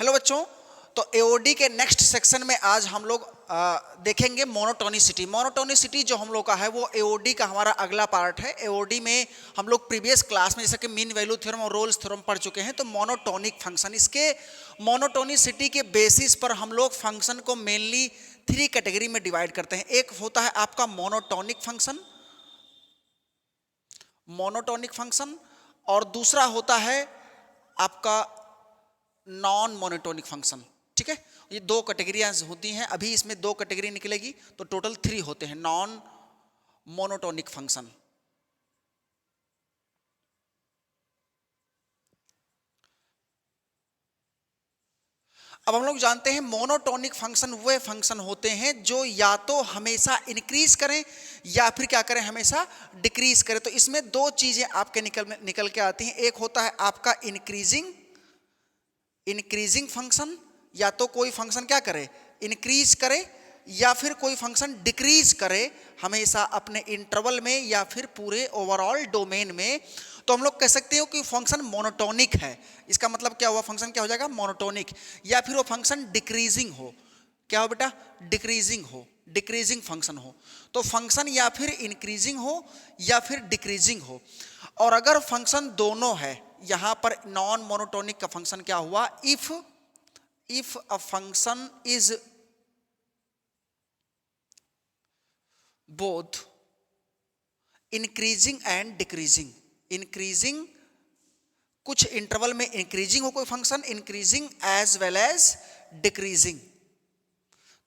Hello बच्चों, तो AOD के नेक्स्ट सेक्शन में आज हम लोग देखेंगे मोनोटोनिसिटी। मोनोटोनिसिटी जो हम लोग का है वो एओडी का हमारा अगला पार्ट है। एओडी में हम लोग प्रीवियस क्लास में जैसे कि मीन वैल्यू थ्योरम और रोल्स थ्योरम पढ़ चुके हैं। तो मोनोटोनिक फंक्शन, इसके मोनोटोनिसिटी के बेसिस पर हम लोग फंक्शन को मेनली 3 कैटेगरी में डिवाइड करते हैं। एक होता है आपका मोनोटोनिक फंक्शन और दूसरा होता है आपका नॉन मोनोटोनिक फंक्शन। ठीक है, ये 2 कैटेगरियां होती हैं। अभी इसमें 2 कैटेगरी निकलेगी तो टोटल 3 होते हैं नॉन मोनोटोनिक फंक्शन। अब हम लोग जानते हैं मोनोटोनिक फंक्शन वे फंक्शन होते हैं जो या तो हमेशा इंक्रीज करें या फिर क्या करें, हमेशा डिक्रीज करें। तो इसमें 2 चीजें आपके निकल के आती हैं। एक होता है आपका इंक्रीजिंग फंक्शन, या तो कोई फंक्शन क्या करे, इंक्रीज करे, या फिर कोई फंक्शन डिक्रीज करे, हमेशा अपने इंटरवल में या फिर पूरे ओवरऑल डोमेन में। तो हम लोग कह सकते हो कि फंक्शन मोनोटोनिक है। इसका मतलब क्या हुआ, फंक्शन क्या हो जाएगा, मोनोटोनिक। या फिर वो फंक्शन डिक्रीजिंग हो, क्या हो बेटा, डिक्रीजिंग फंक्शन हो। तो फंक्शन या फिर इंक्रीजिंग हो या फिर डिक्रीजिंग हो। और अगर फंक्शन दोनों है, यहां पर नॉन मोनोटोनिक का फंक्शन क्या हुआ, if a function is both increasing and decreasing, कुछ इंटरवल में इंक्रीजिंग हो कोई function, increasing as well as decreasing,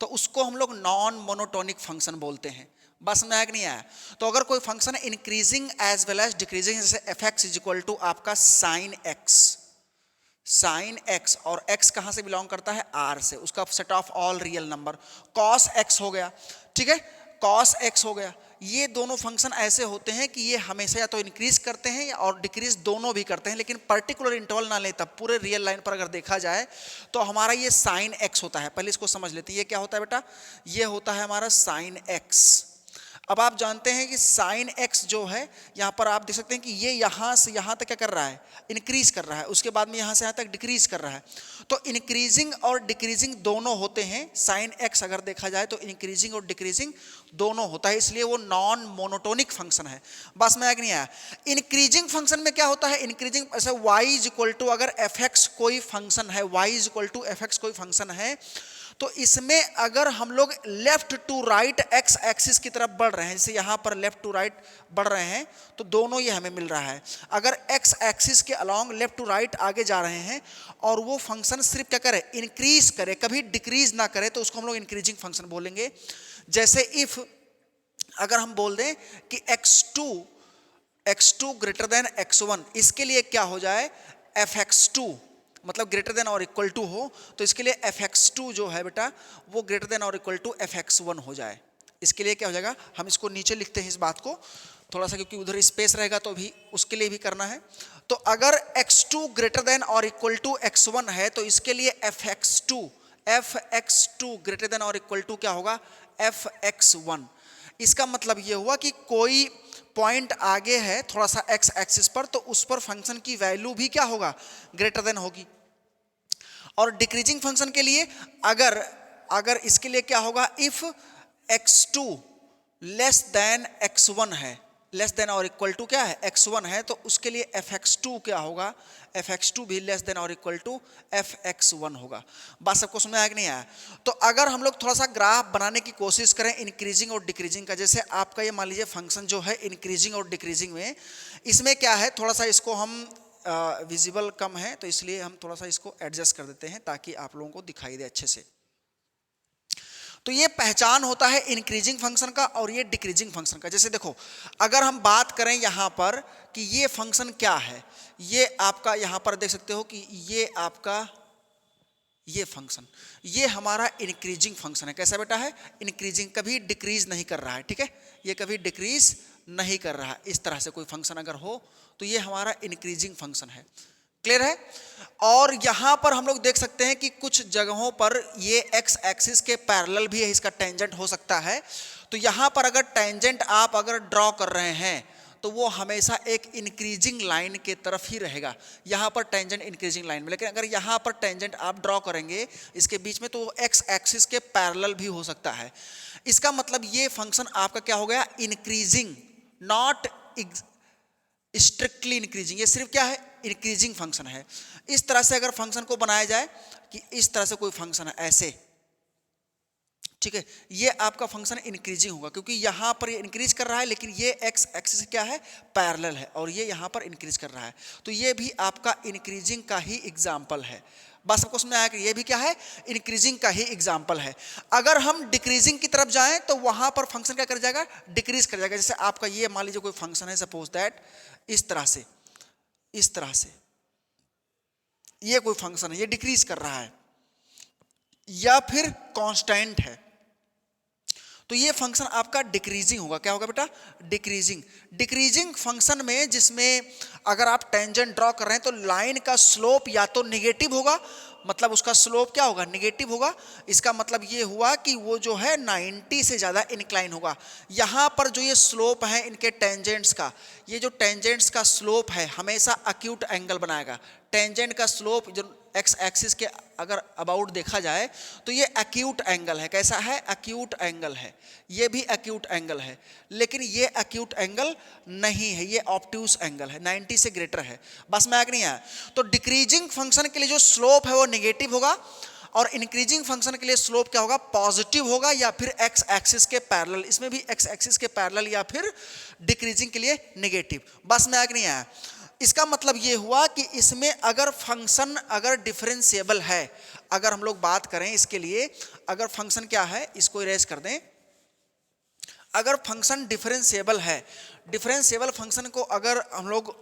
तो उसको हम लोग नॉन मोनोटोनिक फंक्शन बोलते हैं। बस में आया कि नहीं आया। तो अगर कोई फंक्शन है increasing as well as decreasing, जैसे f x is equal to आपका साइन एक्स, और x कहां से बिलोंग करता है, r से, उसका set of all real number. cos x हो गया, ठीक है, cos x हो गया। ये दोनों फंक्शन ऐसे होते हैं कि ये हमेशा या तो इंक्रीज करते हैं और डिक्रीज दोनों भी करते हैं, लेकिन पर्टिकुलर इंटरवल ना ले, तब पूरे रियल लाइन पर अगर देखा जाए तो हमारा ये साइन x होता है। पहले इसको समझ लेते हैं, ये क्या होता है बेटा, ये होता है हमारा साइन x। अब आप जानते हैं कि साइन x जो है, यहां पर आप देख सकते हैं कि ये यहां से यहां तक क्या कर रहा है, इंक्रीज कर रहा है, उसके बाद में यहां से यहां तक डिक्रीज कर रहा है। तो इंक्रीजिंग और डिक्रीजिंग दोनों होते हैं। साइन x अगर देखा जाए तो इंक्रीजिंग और डिक्रीजिंग दोनों होता है, इसलिए वो नॉन मोनोटोनिक फंक्शन है। बस में आया कि नहीं आया। इंक्रीजिंग फंक्शन में क्या होता है, इंक्रीजिंग ऐसे y इज इक्वल टू, अगर fx कोई फंक्शन है, y is equal to fx कोई फंक्शन है, तो इसमें अगर हम लोग left to right x axis की तरफ बढ़ रहे हैं, जैसे यहां पर लेफ्ट टू राइट बढ़ रहे हैं, तो दोनों ये हमें मिल रहा है। अगर एक्स एक्सिस के अलोंग लेफ्ट टू राइट आगे जा रहे हैं और वो फंक्शन सिर्फ क्या करे, इंक्रीज करे, कभी डिक्रीज ना करे, तो उसको हम लोग इंक्रीजिंग फंक्शन बोलेंगे। जैसे इफ अगर हम बोल दें कि x2 ग्रेटर देन x1, इसके लिए क्या हो जाए, fx2 मतलब ग्रेटर देन और इक्वल टू हो, तो इसके लिए fx2 जो है बेटा वो ग्रेटर देन और इक्वल टू fx1 हो जाए। इसके लिए क्या हो जाएगा, हम इसको नीचे लिखते हैं इस बात को थोड़ा सा, क्योंकि उधर स्पेस रहेगा तो भी उसके लिए भी करना है। तो अगर x2 ग्रेटर देन और इक्वल टू x1 है, तो इसके लिए fx2 ग्रेटर देन और इक्वल टू क्या होगा, fx1। इसका मतलब ये हुआ कि कोई पॉइंट आगे है थोड़ा सा एक्स एक्सिस पर, तो उस पर फंक्शन की वैल्यू भी क्या होगा, ग्रेटर देन होगी। और डिक्रीजिंग फंक्शन के लिए अगर इसके लिए क्या होगा, if x2 less than x1 है, लेस देन और इक्वल टू क्या है, x1 है, तो उसके लिए fx2 क्या होगा, fx2 भी लेस देन और इक्वल टू fx1 होगा। बात सबको समझ आया कि नहीं आया। तो अगर हम लोग थोड़ा सा ग्राफ बनाने की कोशिश करें इंक्रीजिंग और डिक्रीजिंग का, जैसे आपका ये मान लीजिए फंक्शन जो है इंक्रीजिंग और डिक्रीजिंग में, इसमें क्या है, थोड़ा सा इसको हम विजिबल कम है तो इसलिए हम थोड़ा सा इसको एडजस्ट कर देते हैं ताकि आप लोगों को दिखाई दे अच्छे से। तो ये पहचान होता है इंक्रीजिंग फंक्शन का और ये डिक्रीजिंग फंक्शन का। जैसे देखो, अगर हम बात करें यहां पर कि ये फंक्शन क्या है, ये आपका यहां पर देख सकते हो कि ये आपका ये फंक्शन, ये हमारा इंक्रीजिंग फंक्शन है। कैसा बेटा है, इंक्रीजिंग, कभी डिक्रीज नहीं कर रहा है, ठीक है, ये कभी डिक्रीज नहीं कर रहा है। इस तरह से कोई फंक्शन अगर हो तो ये हमारा इंक्रीजिंग फंक्शन है। क्लियर है। और यहां पर हम लोग देख सकते हैं कि कुछ जगहों पर ये एक्स एक्सिस के पैरेलल भी है, इसका टेंजेंट हो सकता है। तो यहां पर अगर टेंजेंट आप अगर ड्रॉ कर रहे हैं तो वो हमेशा एक इंक्रीजिंग लाइन के तरफ ही रहेगा। यहाँ पर टेंजेंट इंक्रीजिंग लाइन में, लेकिन अगर यहाँ पर टेंजेंट आप ड्रॉ करेंगे इसके बीच में, तो एक्स एक्सिस के पैरेलल भी हो सकता है। इसका मतलब ये फंक्शन आपका क्या हो गया, इंक्रीजिंग, नॉट स्ट्रिक्टली इंक्रीजिंग। ये सिर्फ क्या है, इंक्रीजिंग फंक्शन है। इस तरह से अगर फंक्शन को बनाया जाए कि इस तरह से कोई फंक्शन है ऐसे, ठीक है, ये आपका फंक्शन इंक्रीजिंग होगा क्योंकि यहां पर ये इंक्रीज कर रहा है, लेकिन ये एक्स एक्सिस क्या है, पैरेलल है, और ये यहां पर इंक्रीज कर रहा है, तो ये भी आपका इंक्रीजिंग का ही एग्जाम्पल है। बस सबको समझ आया कि ये भी क्या है, इंक्रीजिंग का ही एग्जाम्पल है। अगर हम डिक्रीजिंग की तरफ जाएं तो वहां पर फंक्शन क्या कर जाएगा, डिक्रीज कर जाएगा। जैसे आपका ये मान लीजिए कोई फंक्शन है, सपोज दैट इस तरह से, इस तरह से ये कोई फंक्शन है, ये डिक्रीज कर रहा है या फिर कांस्टेंट है, तो ये फंक्शन आपका डिक्रीजिंग होगा। क्या होगा बेटा, डिक्रीजिंग। डिक्रीजिंग फंक्शन में जिसमें अगर आप टेंजेंट ड्रॉ कर रहे हैं तो लाइन का स्लोप या तो निगेटिव होगा, मतलब उसका स्लोप क्या होगा, निगेटिव होगा। इसका मतलब ये हुआ कि वो जो है 90 से ज़्यादा इंक्लाइन होगा। यहाँ पर जो ये स्लोप है इनके टेंजेंट्स का, ये जो टेंजेंट्स का स्लोप है हमेशा अक्यूट एंगल बनाएगा। टेंजेंट का स्लोप जो एक्स एक्सिस के अगर अबाउट देखा जाए तो ये एक्यूट एंगल है। कैसा है, एक्यूट एंगल है। ये भी एक्यूट एंगल है, लेकिन ये एक्यूट एंगल नहीं है, ये ऑब्ट्यूस एंगल है, 90 से ग्रेटर है। बस में आगे नहीं आया। तो डिक्रीजिंग फंक्शन के लिए जो स्लोप है वो नेगेटिव होगा, और इंक्रीजिंग फंक्शन के लिए स्लोप क्या होगा, पॉजिटिव होगा या फिर एक्स एक्सिस के पैरेलल। इसमें भी एक्स एक्सिस के पैरेलल या फिर डिक्रीजिंग के लिए नेगेटिव। बस में आगे नहीं आया। इसका मतलब ये हुआ कि इसमें अगर फंक्शन अगर डिफरेंशिएबल है, अगर हम लोग बात करें इसके लिए, अगर फंक्शन क्या है, इसको इरेज कर दें। अगर फंक्शन डिफरेंशिएबल है, डिफरेंशिएबल फंक्शन को अगर हम लोग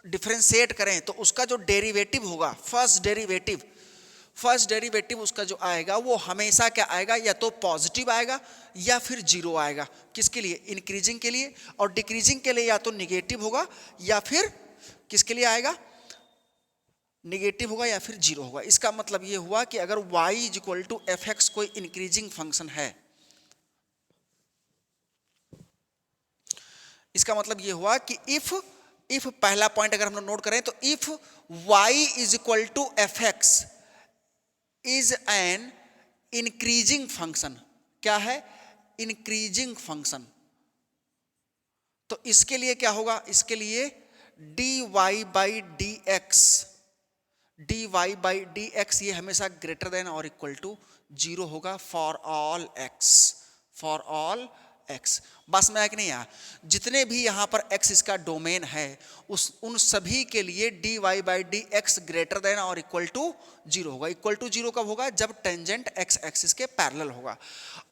डिफरेंशिएट करें तो उसका जो डेरिवेटिव होगा, फर्स्ट डेरिवेटिव उसका जो आएगा वो हमेशा क्या आएगा, या तो पॉजिटिव आएगा या फिर जीरो आएगा। किसके लिए, इंक्रीजिंग के लिए। और डिक्रीजिंग के लिए या तो निगेटिव होगा या फिर किसके लिए आएगा, निगेटिव होगा या फिर जीरो होगा। इसका मतलब ये हुआ कि अगर y is equal to f x कोई इंक्रीजिंग फंक्शन है, इसका मतलब ये हुआ कि इफ पहला पॉइंट अगर हम लोग नोट करें तो if y is equal to f x is an increasing function. क्या है, इंक्रीजिंग फंक्शन। तो इसके लिए क्या होगा, इसके लिए dy बाई डी एक्स ये हमेशा ग्रेटर देन और इक्वल टू जीरो होगा फॉर ऑल एक्स। बस में आया कि नहीं आया। जितने भी यहाँ पर x इसका डोमेन है उन सभी के लिए dy by d x greater than और इक्वल टू जीरो होगा। इक्वल टू जीरो कब होगा, जब टेंजेंट x एक्सिस के पैरेलल होगा।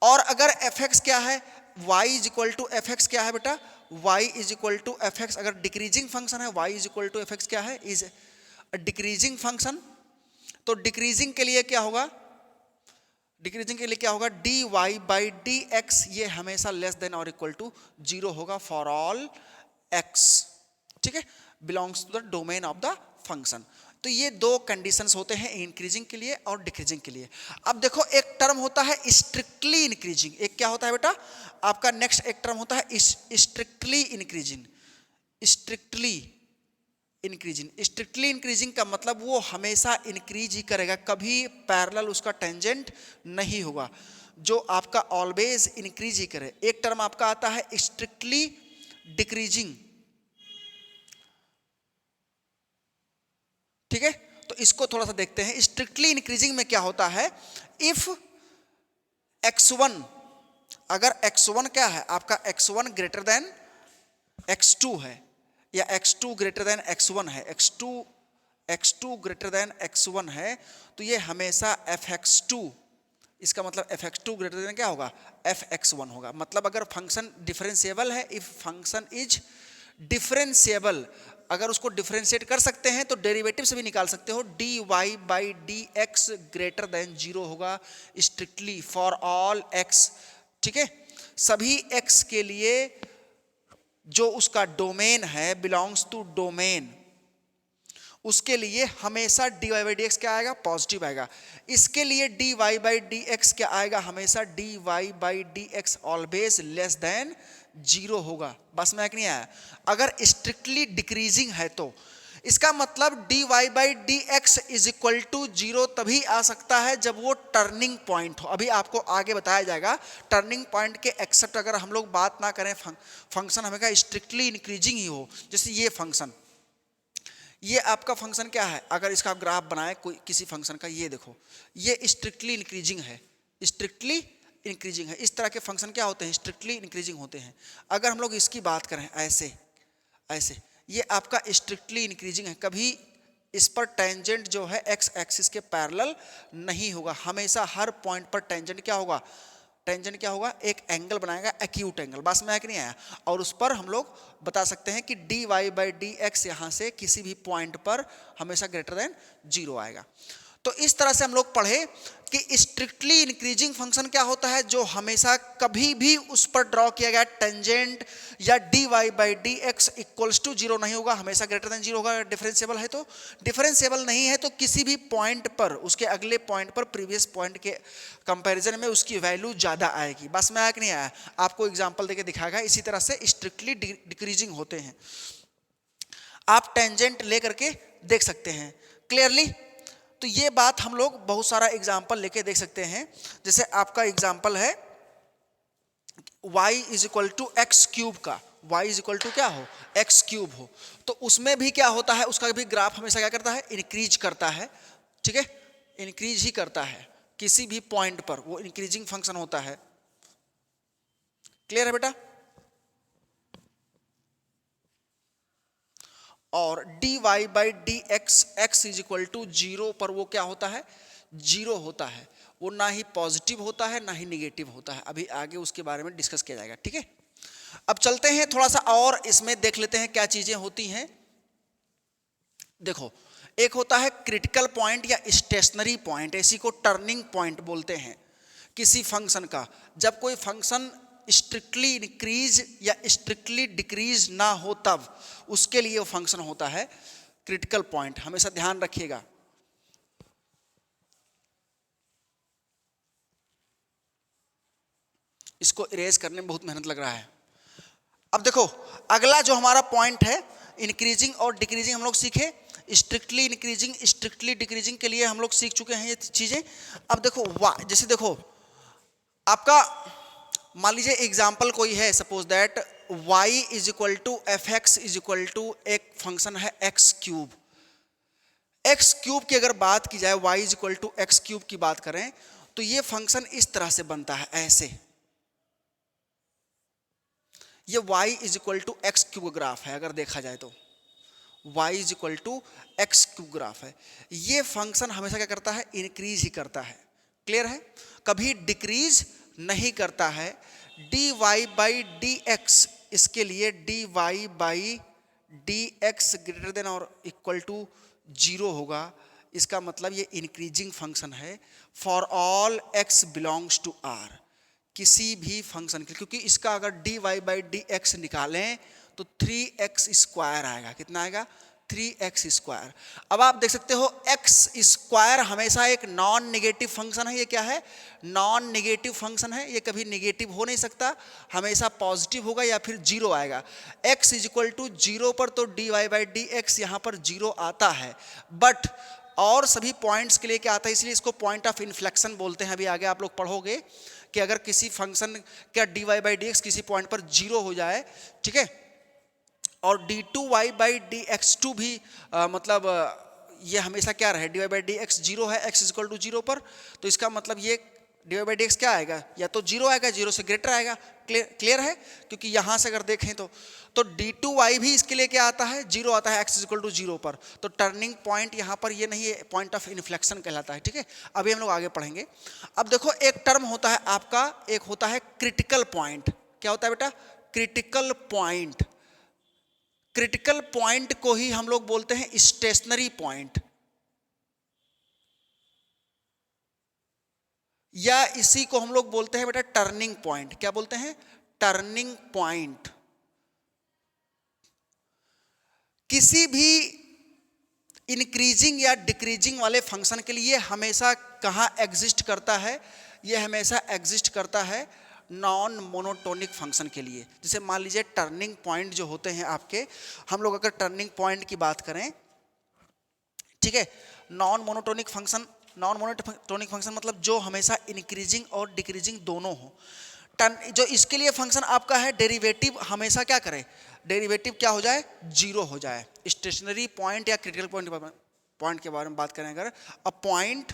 और अगर fx क्या है, y is equal to f x क्या है बेटा, y is equal to f x. अगर डिक्रीजिंग फंक्शन है y is equal to f x क्या है, इज डिक्रीजिंग फंक्शन। तो डिक्रीजिंग के लिए क्या होगा, डिक्रीजिंग के लिए क्या होगा, dy बाई डी एक्स ये हमेशा लेस देन और इक्वल टू जीरो होगा फॉर ऑल x। ठीक है, belongs to the domain of the function. तो ये दो कंडीशंस होते हैं इंक्रीजिंग के लिए और डिक्रीजिंग के लिए। अब देखो एक टर्म होता है स्ट्रिक्टली इंक्रीजिंग, एक क्या होता है बेटा आपका नेक्स्ट एक टर्म होता है स्ट्रिक्टली इंक्रीजिंग। स्ट्रिक्टली इंक्रीजिंग का मतलब वो हमेशा इंक्रीज ही करेगा, कभी पैरेलल उसका टेंजेंट नहीं होगा, जो आपका ऑलवेज इंक्रीज ही करे। एक टर्म आपका आता है स्ट्रिक्टली डिक्रीजिंग। ठीक है, तो इसको थोड़ा सा देखते हैं। स्ट्रिक्टली इंक्रीजिंग में क्या होता है, इफ x1, अगर x1 क्या है आपका, x1 ग्रेटर देन x2 है, या x2 ग्रेटर देन x1 है, x2 ग्रेटर देन x1 है, तो ये हमेशा fx2, इसका मतलब fx2 ग्रेटर देन क्या होगा, fx1 होगा। मतलब अगर फंक्शन डिफरेंशिएबल है, इफ फंक्शन इज डिफरेंशिएबल, अगर उसको डिफरेंशिएट कर सकते हैं तो डेरिवेटिव से भी निकाल सकते हो, dy by d x greater than zero होगा स्ट्रिक्टली फॉर ऑल x। ठीक है, सभी x के लिए जो उसका डोमेन है, बिलोंग्स टू डोमेन, उसके लिए हमेशा dy बाई डी एक्स क्या आएगा, पॉजिटिव आएगा। इसके लिए dy बाई डी एक्स क्या आएगा, हमेशा dy by d x always less than zero होगा। बस में नहीं आया। अगर स्ट्रिक्टली डिक्रीजिंग है तो इसका मतलब dy by d x is equal to zero तभी आ सकता है जब वो टर्निंग पॉइंट हो। अभी आपको आगे बताया जाएगा टर्निंग पॉइंट के एक्सेप्ट अगर हम लोग बात ना करें, फंक्शन हमें स्ट्रिक्टली इंक्रीजिंग ही हो। जैसे ये फंक्शन, ये आपका फंक्शन क्या है, अगर इसका आप ग्राफ बनाए कोई किसी फंक्शन का, ये देखो ये स्ट्रिक्टली इंक्रीजिंग है, स्ट्रिक्टली इंक्रीजिंग है। इस तरह के फंक्शन क्या होते हैं, स्ट्रिक्टली इंक्रीजिंग होते हैं। अगर हम लोग इसकी बात करें ऐसे ऐसे, ये आपका स्ट्रिक्टली इंक्रीजिंग है। कभी इस पर टेंजेंट जो है एक्स एक्सिस के पैरेलल नहीं होगा, हमेशा हर पॉइंट पर टेंजेंट क्या होगा, टेंजेंट क्या होगा, एक एंगल बनाएगा, एक्यूट एंगल। बस में नहीं आया। और उस पर हम लोग बता सकते हैं कि dy बाई डी एक्स यहाँ से किसी भी पॉइंट पर हमेशा ग्रेटर देन जीरो आएगा। तो इस तरह से हम लोग पढ़े कि स्ट्रिक्टली इंक्रीजिंग फंक्शन क्या होता है, जो हमेशा कभी भी उस पर ड्रॉ किया गया टेंजेंट या dy by d x equals to zero नहीं होगा, हमेशा ग्रेटर देन जीरो होगा। डिफरेंशिएबल है तो, डिफरेंशिएबल नहीं है तो किसी भी पॉइंट पर, उसके अगले पॉइंट पर प्रीवियस पॉइंट के कंपैरिजन में उसकी वैल्यू ज़्यादा आएगी। बस में आया कि नहीं आया, आपको एग्जाम्पल देके दिखाएगा। इसी तरह से स्ट्रिक्टली डिक्रीजिंग होते हैं, आप टेंजेंट लेकर के देख सकते हैं क्लियरली। तो ये बात हम लोग बहुत सारा एग्जाम्पल लेके देख सकते हैं। जैसे आपका एग्जाम्पल है y is equal to x cube का, y इज इक्वल टू क्या हो, एक्स क्यूब हो, तो उसमें भी क्या होता है, उसका भी ग्राफ हमेशा क्या करता है, इंक्रीज करता है। ठीक है, इंक्रीज ही करता है, किसी भी पॉइंट पर वो इंक्रीजिंग फंक्शन होता है। क्लियर है बेटा। और dy by d x, x is equal to zero पर वो क्या होता है, जीरो होता है। वो ना ही पॉजिटिव होता है ना ही निगेटिव होता है। अभी आगे उसके बारे में डिस्कस किया जाएगा। ठीक है, अब चलते हैं थोड़ा सा और इसमें देख लेते हैं क्या चीजें होती हैं। देखो, एक होता है क्रिटिकल पॉइंट या स्टेशनरी पॉइंट, इसी को टर्निंग पॉइंट बोलते हैं किसी फंक्शन का। जब कोई फंक्शन स्ट्रिक्टली इंक्रीज या स्ट्रिक्टली डिक्रीज ना हो तब उसके लिए वो फंक्शन होता है क्रिटिकल पॉइंट। हमेशा ध्यान रखिएगा। इसको इरेज करने में बहुत मेहनत लग रहा है। अब देखो, अगला जो हमारा पॉइंट है इंक्रीजिंग और डिक्रीजिंग हम लोग सीखे। स्ट्रिक्टली इंक्रीजिंग, स्ट्रिक्टली डिक्रीजिंग के लिए हम लोग सीख चुके हैं ये चीजें। अब देखो जैसे देखो आपका मान लीजिए एग्जाम्पल कोई है, suppose that y is equal to f x is equal to एक फंक्शन है एक्स क्यूब। एक्स क्यूब की अगर बात की जाए, y is equal to x cube की बात करें तो ये फंक्शन इस तरह से बनता है, ऐसे। ये y is equal to x cube graph है, अगर देखा जाए तो y is equal to x cube graph है। ये फंक्शन हमेशा क्या करता है, इंक्रीज ही करता है। क्लियर है, कभी डिक्रीज नहीं करता है। dy बाई डी एक्स, इसके लिए dy by d x greater than और इक्वल टू जीरो होगा। इसका मतलब ये इंक्रीजिंग फंक्शन है for all x belongs to r, किसी भी फंक्शन के लिए। क्योंकि इसका अगर dy बाई डी एक्स निकालें तो 3x स्क्वायर आएगा। कितना आएगा, 3x स्क्वायर। अब आप देख सकते हो x स्क्वायर हमेशा एक नॉन नेगेटिव फंक्शन है। ये क्या है, नॉन नेगेटिव फंक्शन है। ये कभी नेगेटिव हो नहीं सकता, हमेशा पॉजिटिव होगा या फिर जीरो आएगा। x is equal to zero पर तो dy बाई डी एक्स यहाँ पर जीरो आता है, बट और सभी पॉइंट्स के लिए क्या आता है, इसलिए इसको पॉइंट ऑफ इन्फ्लेक्शन बोलते हैं। अभी आगे आप लोग पढ़ोगे कि अगर किसी फंक्शन का dy बाई डी एक्स किसी पॉइंट पर जीरो हो जाए, ठीक है, और d2y by d x to भी मतलब ये हमेशा क्या रहे, dy by d x zero है, x is equal to zero पर, तो इसका मतलब ये dy बाई डी एक्स क्या आएगा, या तो जीरो आएगा, जीरो से ग्रेटर आएगा। क्लियर है, क्योंकि यहाँ से अगर देखें तो d2y भी इसके लिए क्या आता है, जीरो आता है, x is equal to zero पर। तो टर्निंग पॉइंट यहाँ पर ये नहीं है, पॉइंट ऑफ इन्फ्लेक्शन कहलाता है। ठीक है, अभी हम लोग आगे पढ़ेंगे। अब देखो, एक टर्म होता है आपका, एक होता है क्रिटिकल पॉइंट। क्या होता है बेटा, क्रिटिकल पॉइंट। क्रिटिकल पॉइंट को ही हम लोग बोलते हैं स्टेशनरी पॉइंट, या इसी को हम लोग बोलते हैं बेटा टर्निंग पॉइंट। क्या बोलते हैं, टर्निंग पॉइंट। किसी भी इंक्रीजिंग या डिक्रीजिंग वाले फंक्शन के लिए हमेशा कहाँ एग्जिस्ट करता है, यह हमेशा एग्जिस्ट करता है नॉन मोनोटोनिक फंक्शन के लिए। जैसे मान लीजिए टर्निंग पॉइंट जो होते हैं आपके, हम लोग अगर टर्निंग पॉइंट की बात करें, ठीक है, नॉन मोनोटोनिक फंक्शन मतलब जो हमेशा इंक्रीजिंग और डिक्रीजिंग दोनों हो। जो इसके लिए फंक्शन आपका है डेरिवेटिव हमेशा क्या करे, डेरिवेटिव क्या हो जाए, जीरो हो जाए। स्टेशनरी पॉइंट या क्रिटिकल पॉइंट के बारे में बात करें अगर, a point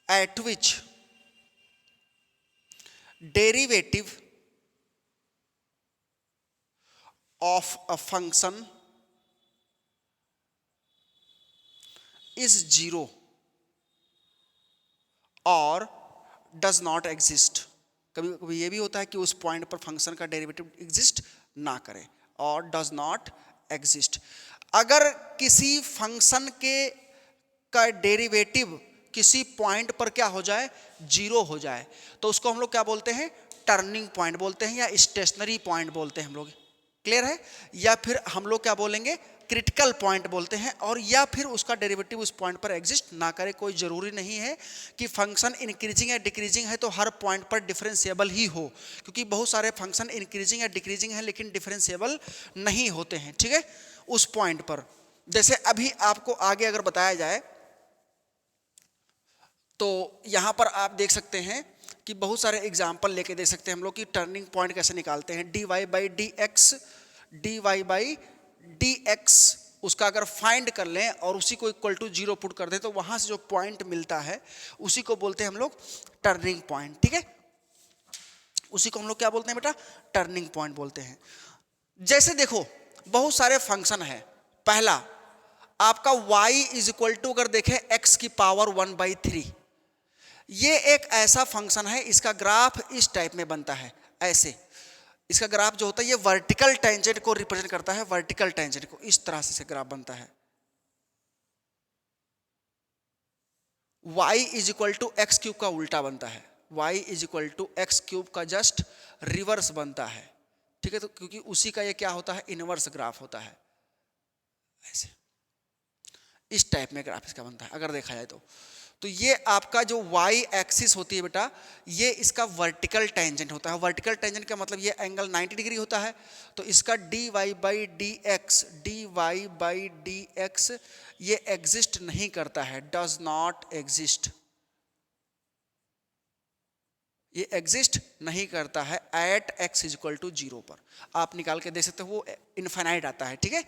at which derivative of a function is zero or does not exist। कभी कभी ये भी होता है कि उस पॉइंट पर फंक्शन का डेरिवेटिव एग्जिस्ट ना करे, और डज नॉट एग्जिस्ट। अगर किसी फंक्शन के का डेरिवेटिव किसी पॉइंट पर क्या हो जाए, जीरो हो जाए, तो उसको हम लोग क्या बोलते हैं, टर्निंग पॉइंट बोलते हैं, या स्टेशनरी पॉइंट बोलते हैं हम लोग। क्लियर है? या फिर हम लोग क्या बोलेंगे, क्रिटिकल पॉइंट बोलते हैं। और या फिर उसका डेरिवेटिव उस पॉइंट पर एग्जिस्ट ना करे। कोई जरूरी नहीं है कि फंक्शन इंक्रीजिंग या डिक्रीजिंग है तो हर पॉइंट पर डिफरेंशिएबल ही हो, क्योंकि बहुत सारे फंक्शन इंक्रीजिंग या डिक्रीजिंग है लेकिन डिफरेंशिएबल नहीं होते हैं, ठीक है, उस पॉइंट पर। जैसे अभी आपको आगे अगर बताया जाए तो यहां पर आप देख सकते हैं कि बहुत सारे एग्जाम्पल लेके देख सकते हैं हम लोग कि टर्निंग पॉइंट कैसे निकालते हैं। dy बाई डी एक्स उसका अगर फाइंड कर लें और उसी को इक्वल टू जीरो पुट कर दें तो वहां से जो पॉइंट मिलता है उसी को बोलते हैं हम लोग टर्निंग पॉइंट, ठीक है। उसी को हम लोग क्या बोलते हैं बेटा, टर्निंग पॉइंट बोलते हैं। जैसे देखो बहुत सारे फंक्शन है। पहला आपका y इज इक्वल टू अगर देखें x की पावर 1/3, ये एक ऐसा फंक्शन है, इसका ग्राफ इस टाइप में बनता है ऐसे। इसका ग्राफ जो होता है ये वर्टिकल टेंजेंट को रिप्रेजेंट करता है, वर्टिकल टेंजेंट को, इस तरह से ग्राफ बनता है। y is equal to x cube का उल्टा बनता है, y is equal to x cube का जस्ट रिवर्स बनता है, ठीक है। तो क्योंकि उसी का ये क्या होता है, इनवर्स ग्राफ होता है, ऐसे इस टाइप में ग्राफ इसका बनता है अगर देखा जाए तो ये आपका जो y एक्सिस होती है बेटा, ये इसका वर्टिकल टेंजेंट होता है। वर्टिकल टेंजेंट का मतलब ये एंगल 90 डिग्री होता है। तो इसका dy बाई डी एक्स ये एग्जिस्ट नहीं करता है, डज नॉट एग्जिस्ट, ये एग्जिस्ट नहीं करता है at x is equal to 0 पर। आप निकाल के देख सकते हो वो इनफाइनाइट आता है, ठीक है।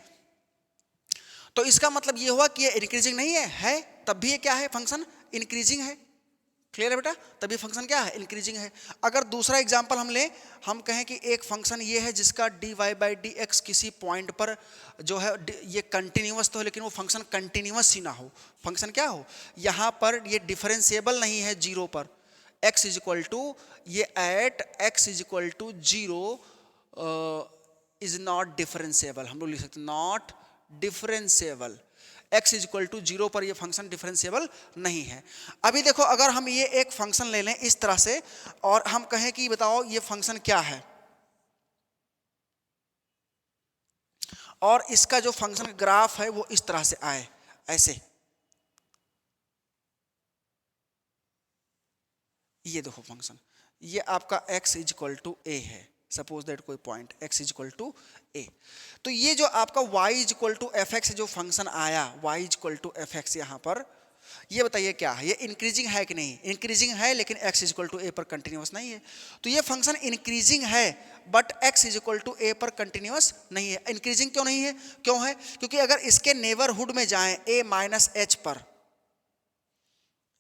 तो इसका मतलब ये हुआ कि ये इंक्रीजिंग नहीं है तब भी ये क्या है, फंक्शन इंक्रीजिंग है। क्लियर है बेटा, तभी फंक्शन क्या है, इंक्रीजिंग है। अगर दूसरा एग्जांपल हम लें, हम कहें कि एक फंक्शन ये है जिसका dy बाई डी एक्स किसी पॉइंट पर जो है ये कंटिन्यूअस तो है लेकिन वो फंक्शन कंटिन्यूअस ही ना हो। फंक्शन क्या हो, यहाँ पर ये डिफरेंशिएबल नहीं है जीरो पर, x इज इक्वल टू ये at x is equal to 0 is not differentiable. हम लोग लिख सकते हैं not differentiable, x is equal to 0 पर ये फंक्शन डिफरेंशिएबल नहीं है। अभी देखो अगर हम ये एक फंक्शन ले लें इस तरह से और हम कहें कि बताओ ये फंक्शन क्या है, और इसका जो फंक्शन ग्राफ है वो इस तरह से आए ऐसे, ये देखो फंक्शन, ये आपका x is equal to a है, सपोज दैट कोई point x is equal to a। तो ये जो आपका y is equal to f x जो फंक्शन आया, y is equal to f x यहाँ पर, ये बताइए क्या है, ये इंक्रीजिंग है कि नहीं, इंक्रीजिंग है लेकिन x is equal to a पर कंटिन्यूअस नहीं है। तो ये फंक्शन इंक्रीजिंग है but x is equal to a पर कंटिन्यूअस नहीं है। इंक्रीजिंग क्यों नहीं है, क्यों है, क्योंकि अगर इसके नेबरहुड में जाएं a माइनस h पर,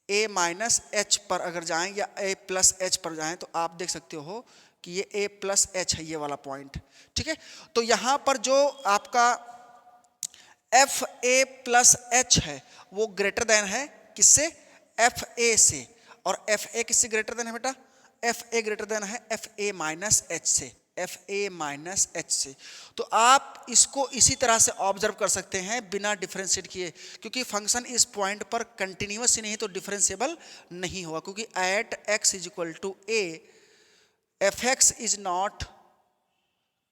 a माइनस h पर अगर जाएं या a प्लस h पर जाएं तो आप देख सकते हो कि ये a प्लस h है, ये वाला पॉइंट, ठीक है। तो यहां पर जो आपका एफ ए प्लस एच है वो ग्रेटर देन है किससे, एफ ए से, और एफ ए किससे ग्रेटर देन है बेटा, एफ ए ग्रेटर देन है एफ ए माइनस एच से, एफ ए माइनस एच से। तो आप इसको इसी तरह से ऑब्जर्व कर सकते हैं बिना डिफरेंशिएट किए, क्योंकि फंक्शन इस पॉइंट पर कंटिन्यूअस ही नहीं तो डिफरेंशिएबल नहीं होगा, क्योंकि at x is equal to a f x is not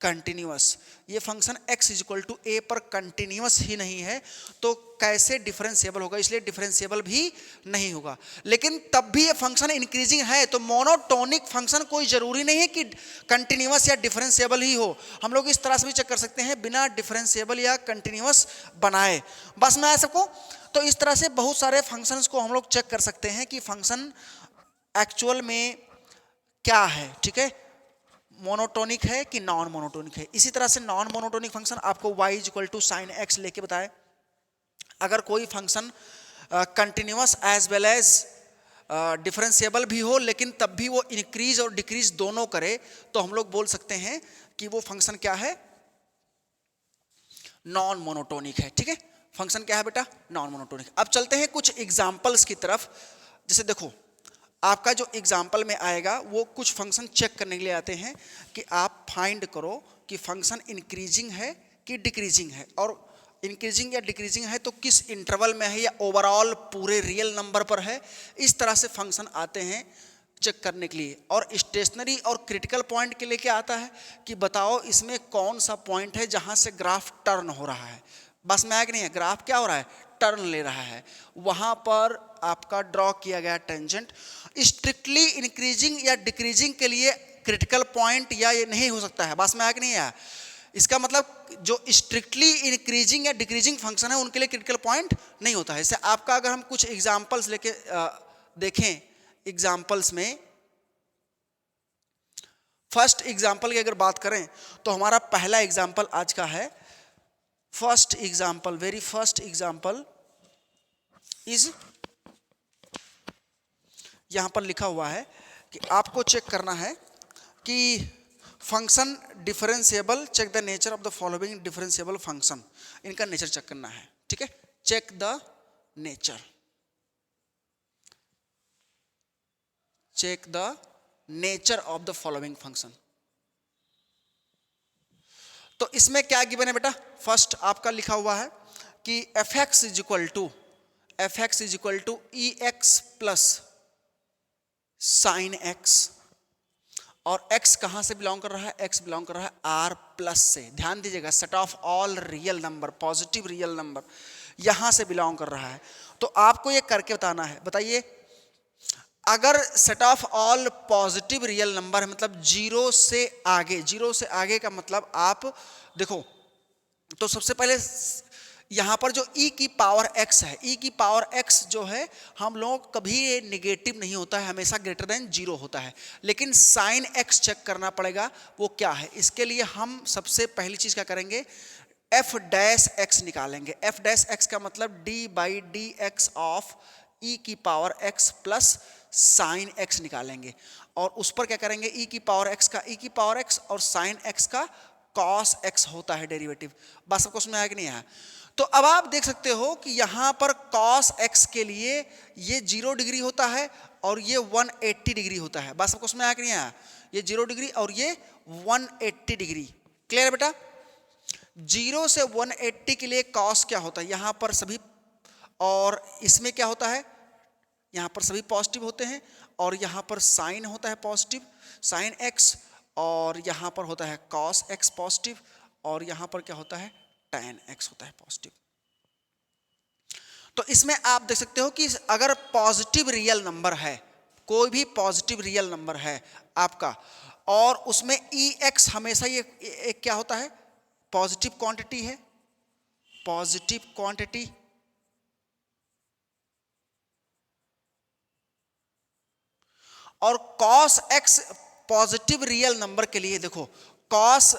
continuous, ये function x is equal to a पर कंटिन्यूअस ही नहीं है तो कैसे डिफरेंशिएबल होगा, इसलिए डिफरेंशिएबल भी नहीं होगा। लेकिन तब भी ये फंक्शन इंक्रीजिंग है तो मोनोटोनिक फंक्शन कोई जरूरी नहीं है कि कंटिन्यूअस या डिफरेंशिएबल ही हो, हम लोग इस तरह से भी चेक कर सकते हैं बिना डिफरेंशिएबल या कंटिन्यूअस बनाए। बस में आया सबको? तो इस तरह से बहुत सारे फंक्शंस को हम लोग चेक कर सकते हैं कि फंक्शन एक्चुअल में क्या है, ठीक है, मोनोटोनिक है कि नॉन मोनोटोनिक है। इसी तरह से नॉन मोनोटोनिक फंक्शन आपको y is equal to sine x लेके बताए। अगर कोई function continuous as well as differentiable भी हो लेकिन तब भी वो इंक्रीज और डिक्रीज दोनों करे तो हम लोग बोल सकते हैं कि वो फंक्शन क्या है, नॉन मोनोटोनिक है। ठीक है, फंक्शन क्या है बेटा, नॉन मोनोटोनिक। अब चलते हैं कुछ एग्जाम्पल्स की तरफ। जैसे देखो आपका जो एग्जाम्पल में आएगा वो कुछ फंक्शन चेक करने के लिए आते हैं कि आप फाइंड करो कि फंक्शन इंक्रीजिंग है कि डिक्रीजिंग है, और इंक्रीजिंग या डिक्रीजिंग है तो किस इंटरवल में है या ओवरऑल पूरे रियल नंबर पर है। इस तरह से फंक्शन आते हैं चेक करने के लिए। और स्टेशनरी और क्रिटिकल पॉइंट के लिए क्या आता है कि बताओ इसमें कौन सा पॉइंट है जहां से ग्राफ टर्न हो रहा है। बस में आया कि नहीं है, ग्राफ क्या हो रहा है, टर्न ले रहा है, वहां पर आपका ड्रॉ किया गया टेंजेंट। स्ट्रिक्टली इंक्रीजिंग या डिक्रीजिंग के लिए क्रिटिकल पॉइंट या ये नहीं हो सकता है। बस में आया कि नहीं आया, इसका मतलब जो स्ट्रिक्टली इंक्रीजिंग या डिक्रीजिंग फंक्शन है उनके लिए क्रिटिकल पॉइंट नहीं होता है। जैसे आपका अगर हम कुछ एग्जांपल्स लेके देखें, एग्जांपल्स में फर्स्ट एग्जांपल की अगर बात करें तो हमारा पहला एग्जांपल आज का है, first example, very first example is, यहां पर लिखा हुआ है कि आपको चेक करना है कि function differentiable, check the nature of the following differentiable function, इनका नेचर चेक करना है। ठीक है, check the nature, check the nature of the following function. तो इसमें क्या गिवन है बेटा, फर्स्ट आपका लिखा हुआ है कि f x is equal to e x plus sine x, और x कहां से बिलोंग कर रहा है, x बिलोंग कर रहा है r प्लस से। ध्यान दीजिएगा, set of all real number, positive real number यहां से बिलोंग कर रहा है। तो आपको ये करके बताना है, बताइए अगर set of all positive real number है मतलब जीरो से आगे, जीरो से आगे का मतलब आप देखो, तो सबसे पहले यहाँ पर जो e की पावर x है, e की पावर x जो है हम लोग कभी ये निगेटिव नहीं होता है, हमेशा ग्रेटर देन जीरो होता है। लेकिन साइन x चेक करना पड़ेगा वो क्या है। इसके लिए हम सबसे पहली चीज क्या करेंगे, f डैश x निकालेंगे। f डैश x का मतलब d by d x of e की power x plus sign x निकालेंगे, और उस पर क्या करेंगे, e की पावर x का e की पावर x और साइन x का cos x होता है डेरिवेटिव। बस सबको समझ में आया कि नहीं आया। तो अब आप देख सकते हो कि यहां पर cos x के लिए ये 0 डिग्री होता है और ये 180 डिग्री होता है। बस सबको समझ में आया कि नहीं आया, ये 0 डिग्री और ये 180 डिग्री। क्लियर है बेटा, 0 से 180 के लिए cos क्या होता है, यहां पर सभी, और इसमें क्या होता है, यहां पर सभी पॉजिटिव होते हैं, और यहां पर साइन होता है पॉजिटिव, साइन x, और यहां पर होता है cos x पॉजिटिव, और यहां पर क्या होता है, tan x होता है पॉजिटिव। तो इसमें आप देख सकते हो कि अगर पॉजिटिव रियल नंबर है, कोई भी पॉजिटिव रियल नंबर है आपका, और उसमें ex हमेशा ये एक क्या होता है, पॉजिटिव क्वांटिटी है, पॉजिटिव क्वांटिटी, और cos x positive real number के लिए देखो, cos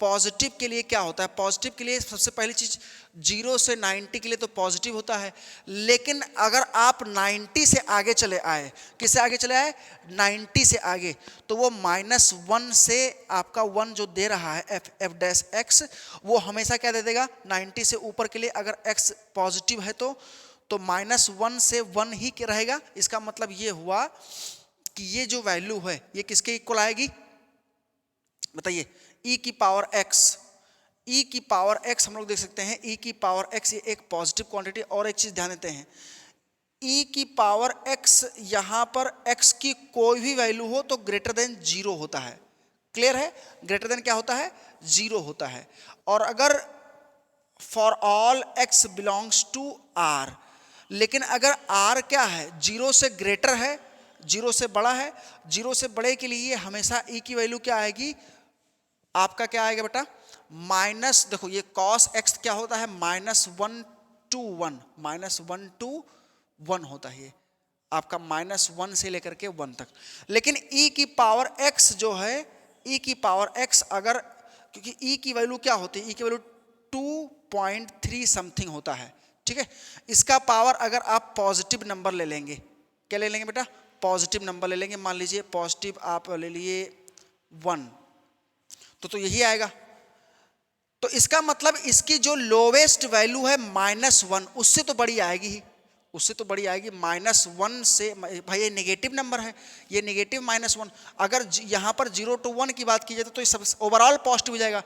पॉजिटिव के लिए क्या होता है, पॉजिटिव के लिए सबसे पहली चीज 0 से 90 के लिए तो पॉजिटिव होता है। लेकिन अगर आप 90 से आगे चले आए, किससे आगे चले आए, 90 से आगे, तो वो -1 से आपका 1 जो दे रहा है एफ डैश एक्स, वो हमेशा क्या दे देगा, 90 से ऊपर के लिए अगर x पॉजिटिव है तो -1 से 1 ही रहेगा। इसका मतलब ये हुआ कि ये जो वैल्यू है ये किसके इक्वल आएगी, बताइए, e की पावर x, e की पावर x हम लोग देख सकते हैं, e की पावर x ये एक पॉजिटिव क्वांटिटी। और एक चीज ध्यान देते हैं, e की पावर x यहां पर x की कोई भी वैल्यू हो तो ग्रेटर देन 0 होता है। क्लियर है, ग्रेटर देन क्या होता है, 0 होता है। और अगर for all x belongs to r, लेकिन अगर r क्या है, 0 से ग्रेटर है, 0 से बड़ा है, 0 से बड़े के लिए हमेशा e की वैल्यू क्या आएगी, आपका क्या आएगा बेटा, माइनस, देखो ये cos x क्या होता है, -1 to 1, -1 to 1 होता है ये आपका, -1 से लेकर के 1 तक। लेकिन e की पावर x जो है, e की पावर x अगर, क्योंकि e की वैल्यू क्या होती है, e की वैल्यू 2.3 समथिंग होता है, ठीक है। इसका पावर अगर आप पॉजिटिव नंबर ले लेंगे, क्या ले लेंगे बेटा, पॉजिटिव नंबर ले लेंगे, मान लीजिए पॉजिटिव आप ले लिए 1, तो यही आएगा। तो इसका मतलब इसकी जो लोवेस्ट वैल्यू है -1, उससे तो बड़ी आएगी ही, उससे तो बड़ी आएगी। -1 से, भाई ये नेगेटिव नंबर है, ये नेगेटिव -1, अगर यहाँ पर 0 to 1 की बात की जाए तो ये सब ओवरऑल पॉजिटिव हो जाएगा,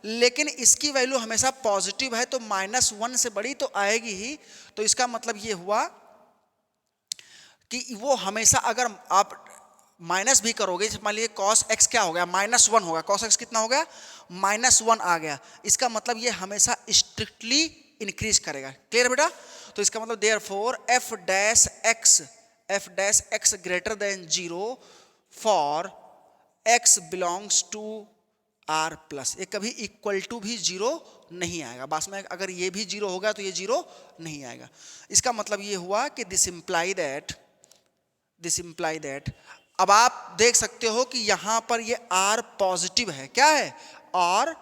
लेकिन इसकी वैल्यू हमेशा पॉजिटिव है, तो -1 से बड़ी तो आएगी ही। तो इसका मतलब ये हुआ कि वो हमेशा, अगर आप माइनस भी करोगे, मान लीजिए cos x क्या हो गया, -1 होगा, cos x कितना हो गया, -1 आ गया, इसका मतलब ये हमेशा स्ट्रिक्टली इंक्रीज करेगा। क्लियर बेटा? तो इसका मतलब therefore f dash x greater than 0 for x belongs to r plus, ये कभी इक्वल टू भी 0 नहीं आएगा। बस में अगर ये भी 0 होगा तो ये 0 नहीं आएगा। इसका मतलब ये हुआ कि दिस इम्प्लाई दैट, अब आप देख सकते हो कि यहां पर ये r पॉजिटिव है, क्या है, और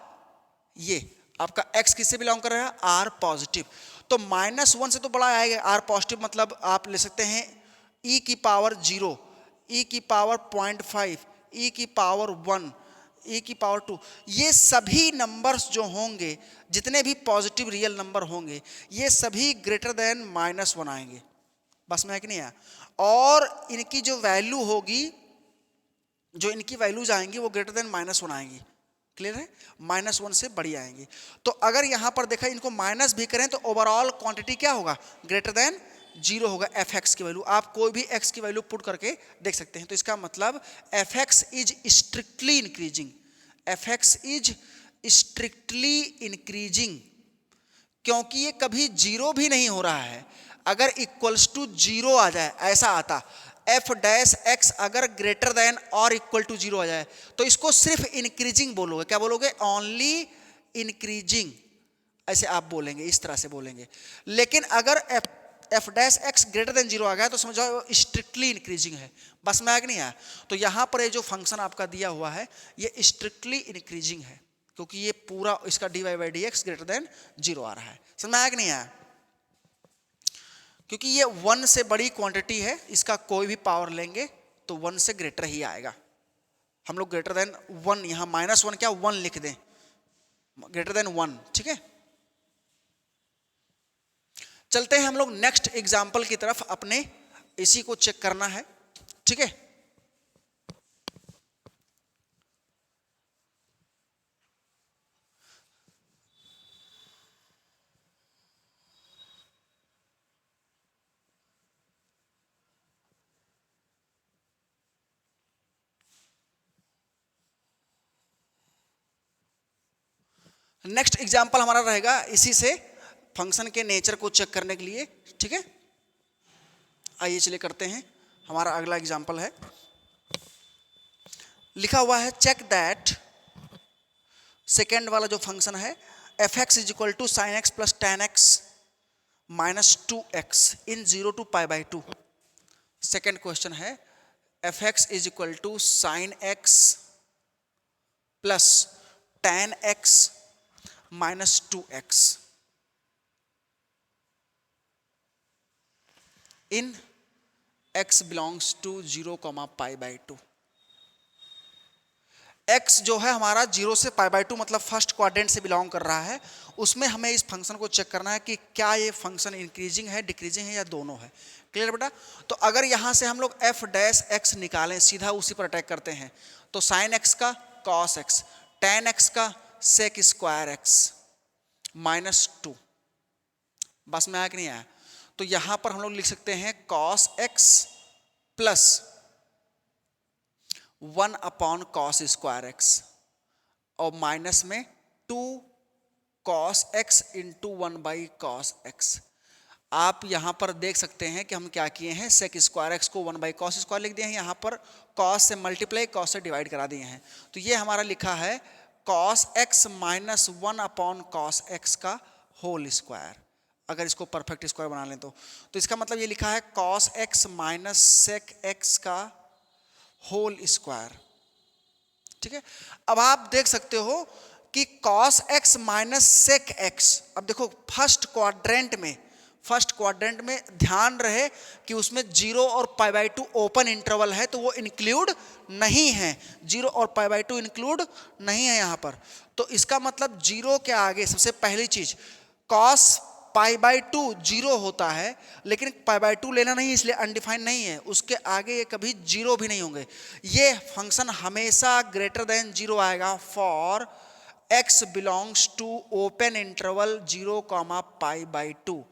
ये आपका x किससे बिलोंग कर रहा है, r पॉजिटिव, तो -1 से तो बड़ा आएगा r पॉजिटिव, मतलब आप ले सकते हैं e की पावर 0, e की पावर 0.5, e की पावर 1, e की पावर 2, ये सभी नंबर्स जो होंगे, जितने भी पॉजिटिव रियल नंबर होंगे, ये सभी ग्रेटर देन -1 आएंगे। बस में है कि नहीं है? और इनकी जो वैल्यू होगी, जो इनकी वैल्यूज आएंगी वो ग्रेटर देन -1 आएंगी। क्लियर है? -1 से बड़ी आएंगी। तो अगर यहां पर देखा, इनको माइनस भी करें तो ओवरऑल क्वांटिटी क्या होगा, ग्रेटर देन 0 होगा। fx की वैल्यू, आप कोई भी x की वैल्यू पुट करके देख सकते हैं। तो इसका मतलब fx is strictly increasing, fx is strictly increasing, क्योंकि ये कभी 0 भी नहीं हो रहा है। अगर इक्वल्स टू 0 आ जाए, ऐसा आता f डैश x अगर ग्रेटर देन और इक्वल टू 0 आ जाए, तो इसको सिर्फ इंक्रीजिंग बोलोगे। क्या बोलोगे? ओनली इंक्रीजिंग, ऐसे आप बोलेंगे, इस तरह से बोलेंगे। लेकिन अगर f dash x greater than 0 आ गया तो समझो स्ट्रिक्टली इंक्रीजिंग है। बस में आया कि नहीं आया? तो यहां पर ये जो फंक्शन आपका दिया हुआ है, ये स्ट्रिक्टली इंक्रीजिंग है, क्योंकि ये पूरा इसका dy/dx ग्रेटर देन 0 आ रहा है। समझ में आया कि नहीं आया? क्योंकि ये 1 से बड़ी क्वांटिटी है, इसका कोई भी पावर लेंगे तो 1 से ग्रेटर ही आएगा। हम लोग ग्रेटर देन 1, यहां -1 क्या 1 लिख दें, ग्रेटर देन 1, ठीक है। चलते हैं हम लोग नेक्स्ट एग्जाम्पल की तरफ, अपने इसी को चेक करना है, ठीक है। नेक्स्ट एग्जाम्पल हमारा रहेगा इसी से फंक्शन के नेचर को चेक करने के लिए, ठीक है। आइए चलिए करते हैं। हमारा अगला एग्जाम्पल है, लिखा हुआ है चेक दैट, सेकेंड वाला जो फंक्शन है, fx is equal to sine x plus ten x minus 2x in 0 to π/2। Second question है fx is equal to sine x plus ten x minus 2x in x belongs to 0, π/2। x जो है हमारा 0 से π/2 मतलब first quadrant से belong कर रहा है, उसमें हमें इस फंक्शन को चेक करना है कि क्या ये फंक्शन इंक्रीजिंग है, डिक्रीजिंग है, या दोनों है। क्लियर बेटा? तो अगर यहां से हम लोग f डैश x निकालें, सीधा उसी पर अटैक करते हैं, तो साइन x का cos x, tan x का sec स्क्वायर x माइनस 2। बस में आया कि नहीं आया? तो यहां पर हम लोग लिख सकते हैं cos x plus 1 upon cos square x। और माइनस में 2 cos x into 1/cos x। आप यहां पर देख सकते हैं कि हम क्या किए हैं, sec स्क्वायर एक्स को 1/cos² लिख दिए हैं, यहां पर cos से मल्टीप्लाई cos से डिवाइड करा दिए हैं। तो ये हमारा लिखा है cos x minus 1/cos x का होल स्क्वायर। अगर इसको परफेक्ट स्क्वायर बना लें तो इसका मतलब ये लिखा है cos x minus sec x का होल स्क्वायर। ठीक है, अब आप देख सकते हो कि cos x minus sec x, अब देखो फर्स्ट क्वाड्रेंट में ध्यान रहे कि उसमें 0 और π/2 ओपन इंटरवल है, तो वो इंक्लूड नहीं है, 0 और π/2 इंक्लूड नहीं है यहां पर। तो इसका मतलब 0 के आगे सबसे पहली चीज cos π/2 0 होता है, लेकिन π/2 लेना नहीं, इसलिए अनडिफाइंड नहीं है, उसके आगे ये कभी 0 भी नहीं होंगे। ये फंक्शन हमेशा ग्रेटर देन 0 आएगा for x belongs to open interval 0, π/2।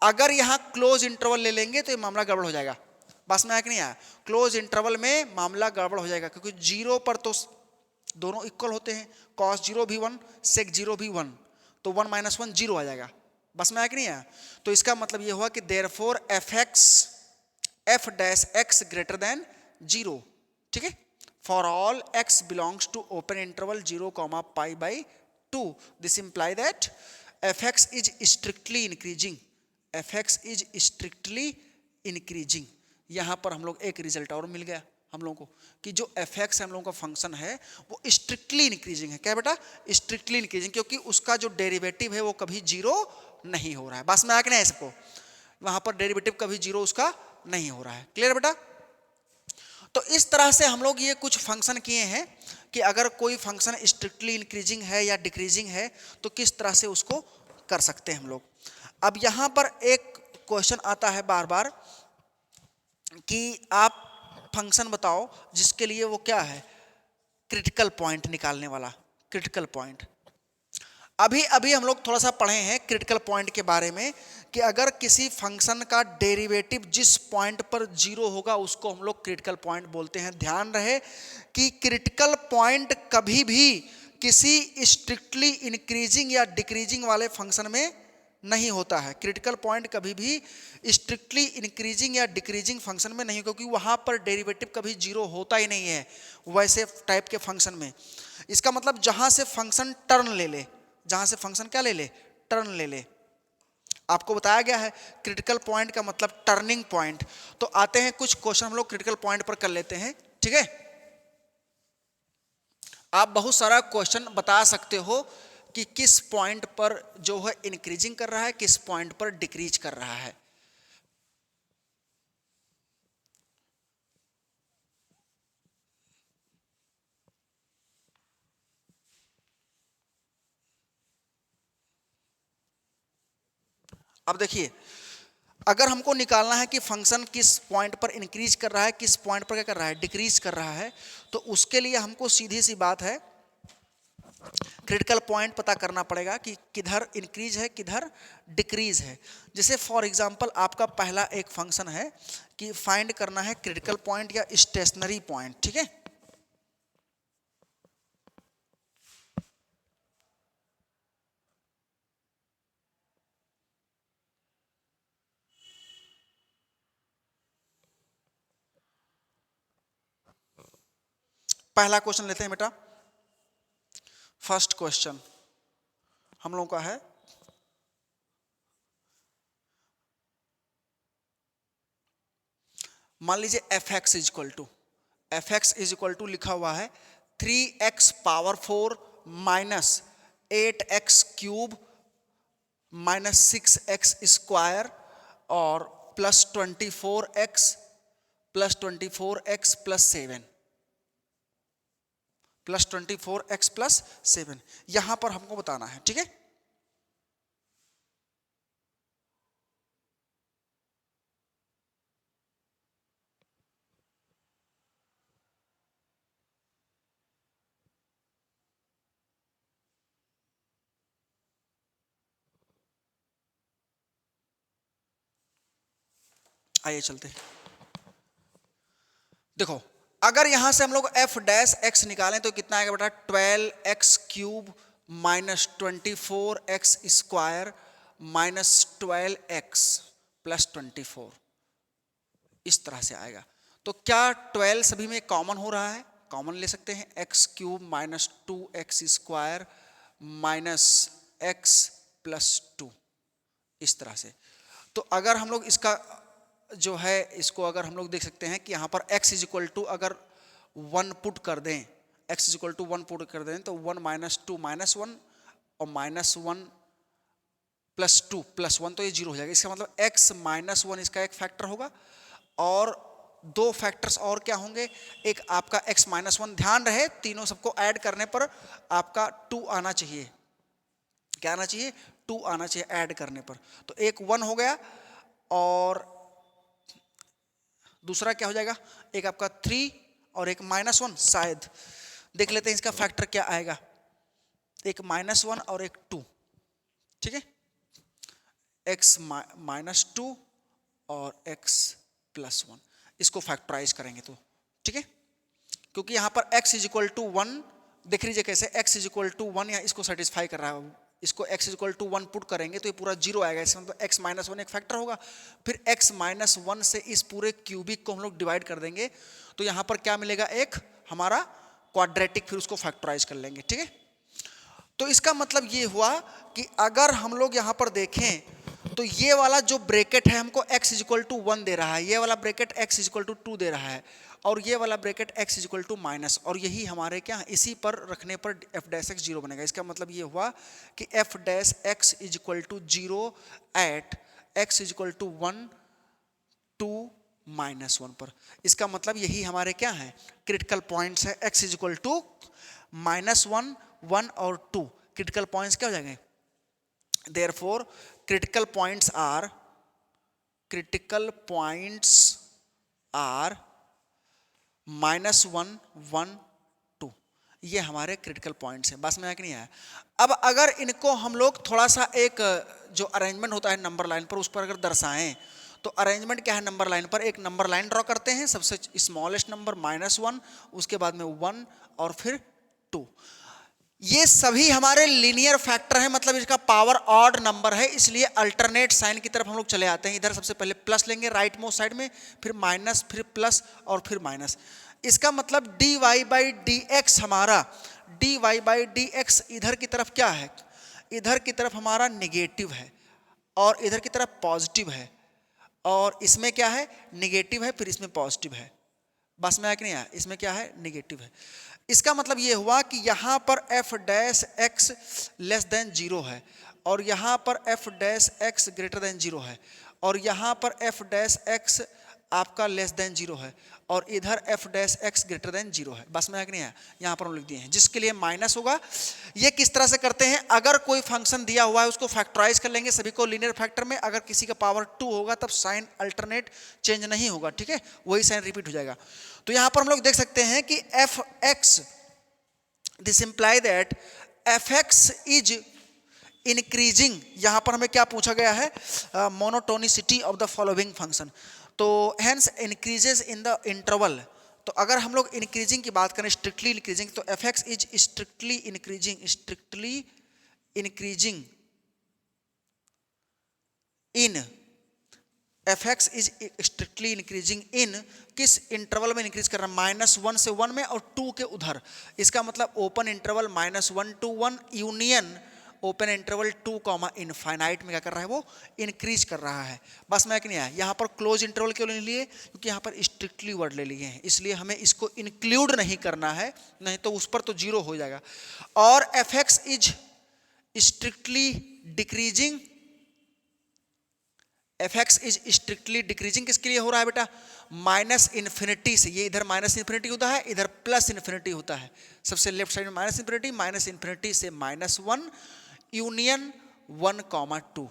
अगर यहां क्लोज इंटरवल ले लेंगे तो ये मामला गड़बड़ हो जाएगा। बस में आया कि नहीं आया? क्लोज इंटरवल में मामला गड़बड़ हो जाएगा, क्योंकि 0 पर तो दोनों इक्वल होते हैं, cos 0 भी 1 sec 0 भी 1, तो 1 - 1 0 आ जाएगा। बस में आया कि नहीं आया? तो इसका मतलब ये हुआ कि therefore f dash x greater than 0। ठीक है, for all x belongs to open interval 0, π/2 this imply that fx is strictly increasing, fx is strictly increasing. यहां पर हम लोग एक रिजल्ट और मिल गया हम लोगों को कि जो fx हम लोगों का फंक्शन है वो स्ट्रिक्टली इंक्रीजिंग है। क्या बेटा? स्ट्रिक्टली इंक्रीजिंग, क्योंकि उसका जो डेरिवेटिव है वो कभी 0 नहीं हो रहा है। बस में आया कि नहीं सबको? वहां पर डेरिवेटिव कभी 0 उसका नहीं हो रहा है। क्लियर बेटा? तो इस तरह से हम लोग ये कुछ फंक्शन किए हैं कि अगर कोई फंक्शन स्ट्रिक्टली इंक्रीजिंग है या डिक्रीजिंग है तो किस तरह से उसको कर सकते हैं हम लोग। अब यहां पर एक क्वेश्चन आता है बार बार कि आप फंक्शन बताओ जिसके लिए वो क्या है, क्रिटिकल पॉइंट निकालने वाला। क्रिटिकल पॉइंट अभी अभी हम लोग थोड़ा सा पढ़े हैं क्रिटिकल पॉइंट के बारे में कि अगर किसी फंक्शन का डेरिवेटिव जिस पॉइंट पर 0 होगा उसको हम लोग क्रिटिकल पॉइंट बोलते हैं। ध्यान रहे कि क्रिटिकल पॉइंट कभी भी किसी स्ट्रिक्टली इंक्रीजिंग या डिक्रीजिंग वाले फंक्शन में नहीं होता है। क्रिटिकल पॉइंट कभी भी स्ट्रिक्टली इंक्रीजिंग या डिक्रीजिंग फंक्शन में नहीं, क्योंकि वहां पर डेरिवेटिव कभी 0 होता ही नहीं है वैसे टाइप के फंक्शन में। इसका मतलब जहां से फंक्शन टर्न ले ले, जहां से फंक्शन क्या ले ले, टर्न ले ले। आपको बताया गया है क्रिटिकल पॉइंट का मतलब टर्निंग पॉइंट। तो आते हैं कुछ क्वेश्चन हम लोग क्रिटिकल पॉइंट पर कर लेते हैं। ठीक है, आप बहुत सारा क्वेश्चन बता सकते हो कि किस पॉइंट पर जो है इंक्रीजिंग कर रहा है, किस पॉइंट पर डिक्रीज कर रहा है। अब देखिए, अगर हमको निकालना है कि फंक्शन किस पॉइंट पर इंक्रीज कर रहा है, किस पॉइंट पर क्या कर रहा है, डिक्रीज कर रहा है, तो उसके लिए हमको सीधी सी बात है क्रिटिकल पॉइंट पता करना पड़ेगा कि किधर इंक्रीज है किधर डिक्रीज है। जैसे फॉर एग्जांपल आपका पहला एक फंक्शन है कि फाइंड करना है क्रिटिकल पॉइंट या स्टेशनरी पॉइंट। ठीक है, पहला क्वेश्चन लेते हैं बेटा। फर्स्ट क्वेश्चन हम लोगों का है मान लीजिए fx इज इक्वल टू लिखा हुआ है 3x power 4 minus 8x cube minus 6x square और plus 24x plus 24x plus 7 plus 24x plus 7 यहां पर हमको बताना है। ठीक है, आइए चलते हैं। देखो, अगर यहां से हम लोग एफ डैश एक्स निकालें तो कितना आएगा बेटा 12x cube minus 24x square minus 12x plus 24, इस तरह से आएगा। तो क्या 12 सभी में कॉमन हो रहा है? कॉमन ले सकते हैं, x cube minus 2x square minus x plus 2, इस तरह से। तो अगर हम लोग इसका जो है इसको अगर हम लोग देख सकते हैं कि यहाँ पर x इज इक्वल टू अगर 1 पुट कर दें, x is equal to 1 put कर दें तो 1 माइनस 2 माइनस 1 और माइनस 1 प्लस 2 प्लस 1, तो ये 0 हो जाएगा। इसका मतलब x माइनस 1 इसका एक फैक्टर होगा और दो फैक्टर्स और क्या होंगे, एक आपका x माइनस 1, ध्यान रहे तीनों सबको ऐड करने पर आपका 2 आना चाहिए। क्या आना चाहिए? 2 आना चाहिए ऐड करने पर। तो एक 1 हो गया और दूसरा क्या हो जाएगा, एक आपका 3 और एक माइनस 1, शायद देख लेते हैं इसका फैक्टर क्या आएगा, एक माइनस 1 और एक 2, ठीक है, x माइनस 2 और x प्लस 1, इसको फैक्टराइज करेंगे तो ठीक है, क्योंकि यहां पर x इज इक्वल टू 1 देख लीजिए कैसे x इज इक्वल टू 1 या इसको सेटिस्फाई कर रहा है। इसको x is equal to 1 put करेंगे तो ये पूरा 0 आएगा, इसमें मतलब x माइनस 1 एक फैक्टर होगा, फिर x माइनस 1 से इस पूरे क्यूबिक को हम लोग डिवाइड कर देंगे तो यहां पर क्या मिलेगा, एक हमारा क्वाड्रेटिक, फिर उसको फैक्टराइज कर लेंगे, ठीक है। तो इसका मतलब ये हुआ कि अगर हम लोग यहां पर देखें तो ये वाला जो ब्रैकेट है हमको x इज इक्वल टू 1 दे रहा है, ये वाला bracket x is equal to 2 दे रहा है और ये वाला bracket x is equal to minus, और यही हमारे क्या इसी पर रखने पर f डैश x 0 बनेगा। इसका मतलब ये हुआ कि f dash x is equal to 0 at x is equal to 1 2 minus 1 पर। इसका मतलब यही हमारे क्या है क्रिटिकल पॉइंट्स है, x is equal to minus 1 1 और 2 क्रिटिकल पॉइंट्स क्या हो जाएंगे। Therefore, critical points are -1 1 2, ये हमारे क्रिटिकल पॉइंट्स हैं। बस में आया कि नहीं आया? अब अगर इनको हम लोग थोड़ा सा एक जो अरेंजमेंट होता है नंबर लाइन पर उस पर अगर दर्शाएं तो अरेंजमेंट क्या है, नंबर लाइन पर एक नंबर लाइन ड्रॉ करते हैं, सबसे स्मॉलेस्ट नंबर -1, उसके बाद में 1 और फिर 2। ये सभी हमारे लीनियर फैक्टर हैं, मतलब इसका पावर ऑड नंबर है, इसलिए अल्टरनेट साइन की तरफ हम लोग चले आते हैं। इधर सबसे पहले प्लस लेंगे राइट मोस्ट साइड में, फिर माइनस, फिर प्लस और फिर माइनस। इसका मतलब dy बाई डी एक्स, हमारा dy बाई डी एक्स इधर की तरफ क्या है, इधर की तरफ हमारा निगेटिव है और इधर की तरफ पॉजिटिव है, और इसमें क्या है निगेटिव है, फिर इसमें पॉजिटिव है। बस में आया कि नहीं आया? इसमें क्या है निगेटिव है। इसका मतलब ये हुआ कि यहाँ पर f dash x less than 0 है और यहाँ पर f dash x greater than 0 है और यहाँ पर f डैश x आपका लेस देन 0 है और इधर f dash x greater than 0 है। बस में आया कि नहीं आया? यहाँ पर हम लिख दिए हैं, जिसके लिए माइनस होगा। ये किस तरह से करते हैं, अगर कोई फंक्शन दिया हुआ है उसको फैक्टराइज कर लेंगे सभी को लीनियर फैक्टर में, अगर किसी का पावर 2 होगा तब साइन अल्टरनेट चेंज नहीं होगा, ठीक है, वही साइन रिपीट हो जाएगा। तो यहाँ पर हम लोग देख सकते हैं कि f(x), this imply that f(x) is increasing. यहाँ पर हमें क्या पूछा गया है, monotonicity of the following function, तो hence increases in the interval. तो अगर हम लोग इंक्रीजिंग की बात करें, स्ट्रिक्टली इंक्रीजिंग, तो f(x) is strictly increasing in f(x) is strictly increasing in किस इंटरवल में इंक्रीज कर रहा है, -1 से 1 में और 2 के उधर। इसका मतलब open interval -1 to 1 union open interval 2 comma infinite में क्या कर रहा है, वो इंक्रीज कर रहा है। बस में कि नहीं आया? यहाँ पर क्लोज इंटरवल क्यों ले लिए, क्योंकि यहाँ पर स्ट्रिक्टली वर्ड ले लिए हैं, इसलिए हमें इसको इंक्लूड नहीं करना है, नहीं तो उस पर तो 0 हो जाएगा। और f(x) is strictly decreasing, f(x) is strictly decreasing किसके लिए हो रहा है बेटा, माइनस इन्फिनिटी से। ये इधर माइनस इन्फिनिटी होता है, इधर प्लस इन्फिनिटी होता है, सबसे लेफ्ट साइड में माइनस इन्फिनिटी से -1 यूनियन 1,2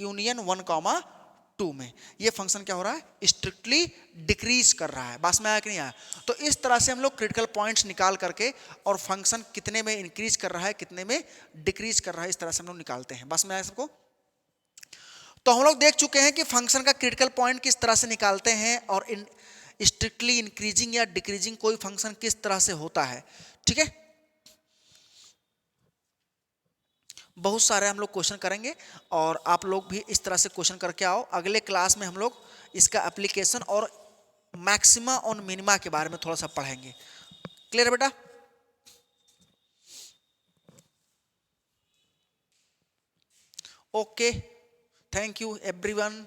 यूनियन 1,2 में ये फंक्शन क्या हो रहा है, स्ट्रिक्टली डिक्रीज कर रहा है। बस में आया कि नहीं आया? तो इस तरह से हम लोग क्रिटिकल पॉइंट्स निकाल करके और फंक्शन कितने में इंक्रीज कर रहा है कितने में डिक्रीज कर रहा है, इस तरह से हम लोग निकालते हैं। बस में आया सबको? तो हम लोग देख चुके हैं कि फंक्शन का क्रिटिकल पॉइंट किस तरह से निकालते हैं और स्ट्रिक्टली इंक्रीजिंग या डिक्रीजिंग कोई फंक्शन किस तरह से होता है। ठीक है, बहुत सारे हम लोग क्वेश्चन करेंगे और आप लोग भी इस तरह से क्वेश्चन करके आओ। अगले क्लास में हम लोग इसका एप्लीकेशन और मैक्सिमा और मिनिमा के बारे में थोड़ा सा पढ़ेंगे। क्लियर बेटा? Okay, thank you everyone.